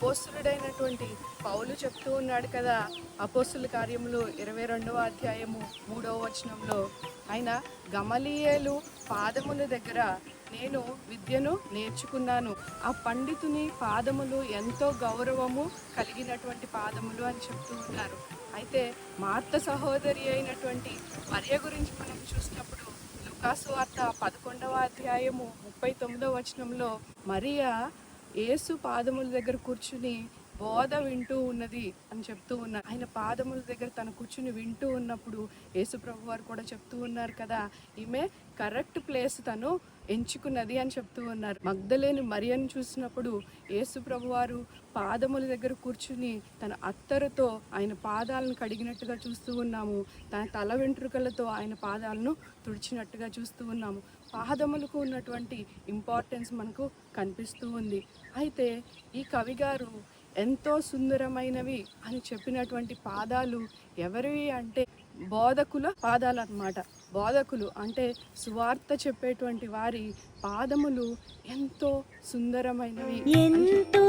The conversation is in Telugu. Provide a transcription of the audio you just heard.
అపోస్తులుడైనటువంటి పౌలు చెప్తూ ఉన్నాడు కదా, అపోస్తుల కార్యములు 22వ అధ్యాయము 3వ వచనంలో, ఆయన గమలీయేలు పాదముల దగ్గర నేను విద్యను నేర్చుకున్నాను. ఆ పండితుని పాదములు ఎంతో గౌరవము కలిగినటువంటి పాదములు అని చెప్తూ ఉన్నారు. అయితే మార్త సహోదరి అయినటువంటి మరియ గురించి మనం చూసినప్పుడు లూకాసు వార్త 11వ అధ్యాయము 39వ వచనంలో మరియా యేసు పాదముల దగ్గర కూర్చుని బోధ వింటూ ఉన్నది అని చెప్తూ ఉన్నారు. ఆయన పాదముల దగ్గర తను కూర్చుని వింటూ ఉన్నప్పుడు యేసు ప్రభు వారు కూడా చెప్తూ ఉన్నారు కదా, ఈమె కరెక్ట్ ప్లేస్ తను ఎంచుకున్నది అని చెప్తూ ఉన్నారు. మగ్దలేని మరియను చూసినప్పుడు యేసు ప్రభు వారు పాదముల దగ్గర కూర్చుని తన అత్తరుతో ఆయన పాదాలను కడిగినట్టుగా చూస్తూ ఉన్నాము. తన తల వెంట్రుకలతో ఆయన పాదాలను తుడిచినట్టుగా చూస్తూ ఉన్నాము. పాదములకు ఉన్నటువంటి ఇంపార్టెన్స్ మనకు కనిపిస్తూ ఉంది. అయితే ఈ కవి గారు ఎంతో సుందరమైనవి అని చెప్పినటువంటి పాదాలు ఎవరివి అంటే బోధకుల పాదాలు అన్నమాట. బోధకులు అంటే సువార్త చెప్పేటువంటి వారి పాదములు ఎంతో సుందరమైనవి. ఎంతో